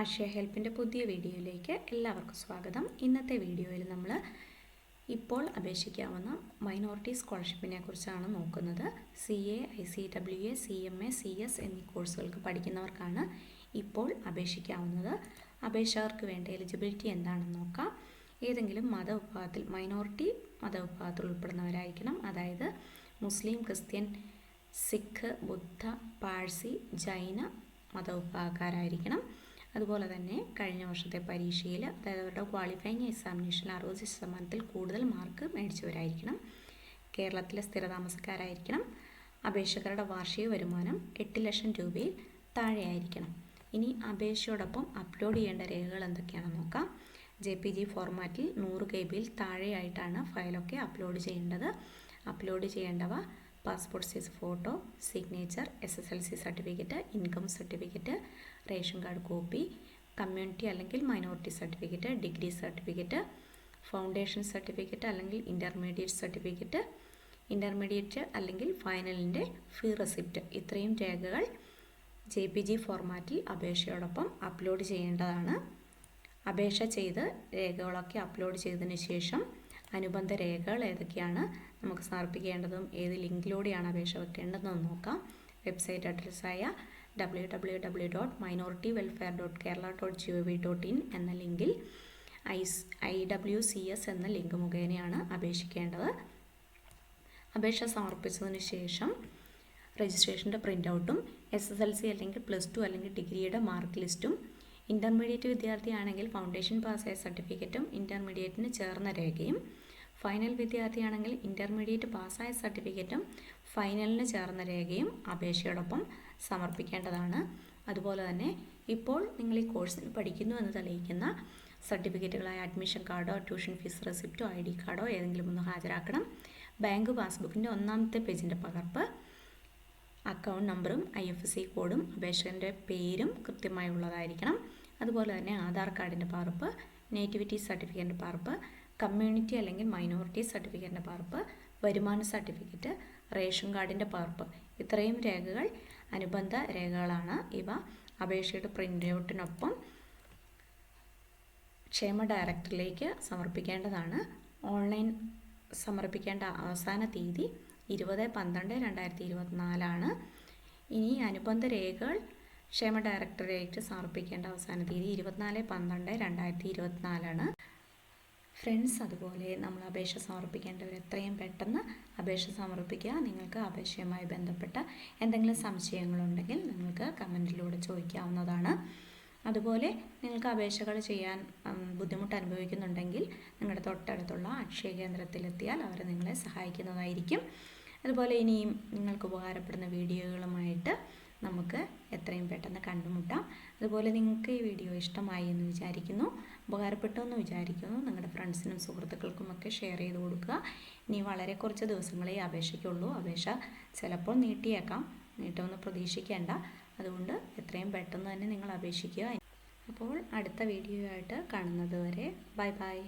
അക്ഷയ ഹെൽപ്പിൻ്റെ പുതിയ വീഡിയോയിലേക്ക് എല്ലാവർക്കും സ്വാഗതം. ഇന്നത്തെ വീഡിയോയിൽ നമ്മൾ ഇപ്പോൾ അപേക്ഷിക്കാവുന്ന മൈനോറിറ്റി സ്കോളർഷിപ്പിനെ കുറിച്ചാണ് നോക്കുന്നത്. CA, ICWA, CMA, CS എന്നീ കോഴ്സുകൾക്ക് പഠിക്കുന്നവർക്കാണ് ഇപ്പോൾ അപേക്ഷിക്കാവുന്നത്. അപേക്ഷകർക്ക് വേണ്ട എലിജിബിലിറ്റി എന്താണെന്ന് നോക്കാം. ഏതെങ്കിലും മതവിഭാഗത്തിൽ മൈനോറിറ്റി മതവിഭാഗത്തിൽ ഉൾപ്പെടുന്നവരായിരിക്കണം. അതായത് മുസ്ലിം, ക്രിസ്ത്യൻ, സിഖ്, ബുദ്ധ, പാഴ്സി, ജൈന മതവിഭാഗക്കാരായിരിക്കണം. അതുപോലെ തന്നെ കഴിഞ്ഞ വർഷത്തെ പരീക്ഷയിൽ അതായത് അവരുടെ ക്വാളിഫയിങ് എക്സാമിനേഷനിൽ 60% കൂടുതൽ മാർക്ക് മേടിച്ചവരായിരിക്കണം. കേരളത്തിലെ സ്ഥിരതാമസക്കാരായിരിക്കണം. അപേക്ഷകരുടെ വാർഷിക വരുമാനം 8 ലക്ഷം രൂപയിൽ താഴെയായിരിക്കണം. ഇനി അപേക്ഷയോടൊപ്പം അപ്ലോഡ് ചെയ്യേണ്ട രേഖകൾ എന്തൊക്കെയാണെന്ന് നോക്കാം. JPG ഫോർമാറ്റിൽ 100 KB താഴെയായിട്ടാണ് ഫയലൊക്കെ അപ്ലോഡ് ചെയ്യേണ്ടത്. അപ്ലോഡ് ചെയ്യേണ്ടവ passport size photo, signature, SSLC certificate, income certificate, ration card copy, community അല്ലെങ്കിൽ minority certificate, degree certificate, foundation certificate അല്ലെങ്കിൽ ഇൻ്റർമീഡിയറ്റ് അല്ലെങ്കിൽ ഫൈനലിൻ്റെ ഫീ റെസിപ്റ്റ്, ഇത്രയും രേഖകൾ JPG ഫോർമാറ്റിൽ അപേക്ഷയോടൊപ്പം അപ്ലോഡ് ചെയ്യേണ്ടതാണ്. അപേക്ഷ ചെയ്ത് രേഖകളൊക്കെ അപ്ലോഡ് ചെയ്തതിന് ശേഷം അനുബന്ധ രേഖകൾ ഏതൊക്കെയാണ് നമുക്ക് സമർപ്പിക്കേണ്ടതും ഏത് ലിങ്കിലൂടെയാണ് അപേക്ഷ വെക്കേണ്ടതെന്ന് നോക്കാം. വെബ്സൈറ്റ് അഡ്രസ്സായ www.minorityWelfare.kerala.gov.in എന്ന ലിങ്കിൽ IWCS എന്ന ലിങ്ക് മുഖേനയാണ് അപേക്ഷിക്കേണ്ടത്. അപേക്ഷ സമർപ്പിച്ചതിന് ശേഷം രജിസ്ട്രേഷൻ്റെ പ്രിൻ്റ് ഔട്ടും SSLC അല്ലെങ്കിൽ +2 അല്ലെങ്കിൽ ഡിഗ്രിയുടെ മാർക്ക് ലിസ്റ്റും, ഇൻ്റർമീഡിയറ്റ് വിദ്യാർത്ഥിയാണെങ്കിൽ ഫൗണ്ടേഷൻ പാസ്സായ സർട്ടിഫിക്കറ്റും ഇൻ്റർമീഡിയറ്റിന് ചേർന്ന രേഖയും, ഫൈനൽ വിദ്യാർത്ഥിയാണെങ്കിൽ ഇൻ്റർമീഡിയറ്റ് പാസ്സായ സർട്ടിഫിക്കറ്റും ഫൈനലിന് ചേർന്ന രേഖയും അപേക്ഷയോടൊപ്പം സമർപ്പിക്കേണ്ടതാണ്. അതുപോലെ തന്നെ ഇപ്പോൾ നിങ്ങൾ ഈ കോഴ്സിന് പഠിക്കുന്നു എന്ന് തെളിയിക്കുന്ന സർട്ടിഫിക്കറ്റുകളായ അഡ്മിഷൻ കാർഡോ ട്യൂഷൻ ഫീസ് റെസിപ്റ്റോ ID കാർഡോ ഏതെങ്കിലും ഒന്ന് ഹാജരാക്കണം. ബാങ്ക് പാസ്ബുക്കിൻ്റെ 1ാമത്തെ പേജിൻ്റെ പകർപ്പ്, അക്കൗണ്ട് നമ്പറും IFSC കോഡും അപേക്ഷകൻ്റെ പേരും കൃത്യമായി ഉള്ളതായിരിക്കണം. അതുപോലെ തന്നെ ആധാർ കാർഡിൻ്റെ പകർപ്പ്, നേറ്റിവിറ്റി സർട്ടിഫിക്കറ്റിൻ്റെ പകർപ്പ്, കമ്മ്യൂണിറ്റി അല്ലെങ്കിൽ മൈനോറിറ്റി സർട്ടിഫിക്കറ്റിൻ്റെ പകർപ്പ്, വരുമാന സർട്ടിഫിക്കറ്റ്, റേഷൻ കാർഡിൻ്റെ പകർപ്പ്, ഇത്രയും രേഖകൾ അനുബന്ധ രേഖകളാണ്. ഇവ അപേക്ഷയുടെ പ്രിൻ്റ് ഔട്ടിനൊപ്പം ക്ഷേമ ഡയറക്ടറിലേക്ക് സമർപ്പിക്കേണ്ടതാണ്. ഓൺലൈൻ സമർപ്പിക്കേണ്ട അവസാന തീയതി 20/12/2024 ഇനി അനുബന്ധ രേഖകൾ ക്ഷേമ ഡയറക്ടറേറ്റ് സമർപ്പിക്കേണ്ട അവസാന തീയതി 24/12/2024. ഫ്രണ്ട്സ്, അതുപോലെ നമ്മൾ അപേക്ഷ സമർപ്പിക്കേണ്ടവർ എത്രയും പെട്ടെന്ന് അപേക്ഷ സമർപ്പിക്കുക. നിങ്ങൾക്ക് അപേക്ഷയുമായി ബന്ധപ്പെട്ട എന്തെങ്കിലും സംശയങ്ങളുണ്ടെങ്കിൽ നിങ്ങൾക്ക് കമൻറ്റിലൂടെ ചോദിക്കാവുന്നതാണ്. അതുപോലെ നിങ്ങൾക്ക് അപേക്ഷകൾ ചെയ്യാൻ ബുദ്ധിമുട്ട് അനുഭവിക്കുന്നുണ്ടെങ്കിൽ നിങ്ങളുടെ തൊട്ടടുത്തുള്ള അക്ഷയ കേന്ദ്രത്തിലെത്തിയാൽ അവർ നിങ്ങളെ സഹായിക്കുന്നതായിരിക്കും. അതുപോലെ ഇനിയും നിങ്ങൾക്ക് ഉപകാരപ്പെടുന്ന വീഡിയോകളുമായിട്ട് നമുക്ക് എത്രയും പെട്ടെന്ന് കണ്ടുമുട്ടാം. അതുപോലെ നിങ്ങൾക്ക് ഈ വീഡിയോ ഇഷ്ടമായി എന്ന് വിചാരിക്കുന്നു, ഉപകാരപ്പെട്ടു എന്ന് വിചാരിക്കുന്നു. നിങ്ങളുടെ ഫ്രണ്ട്സിനും സുഹൃത്തുക്കൾക്കുമൊക്കെ ഷെയർ ചെയ്ത് കൊടുക്കുക. ഇനി വളരെ കുറച്ച് ദിവസങ്ങളേ അപേക്ഷയ്ക്കുള്ളൂ. അപേക്ഷ ചിലപ്പോൾ നീട്ടിയേക്കാം, നീട്ടുമെന്ന് പ്രതീക്ഷിക്കേണ്ട. അതുകൊണ്ട് എത്രയും പെട്ടെന്ന് തന്നെ നിങ്ങൾ അപേക്ഷിക്കുക. അപ്പോൾ അടുത്ത വീഡിയോ ആയിട്ട് കാണുന്നത് വരെ ബൈ ബൈ.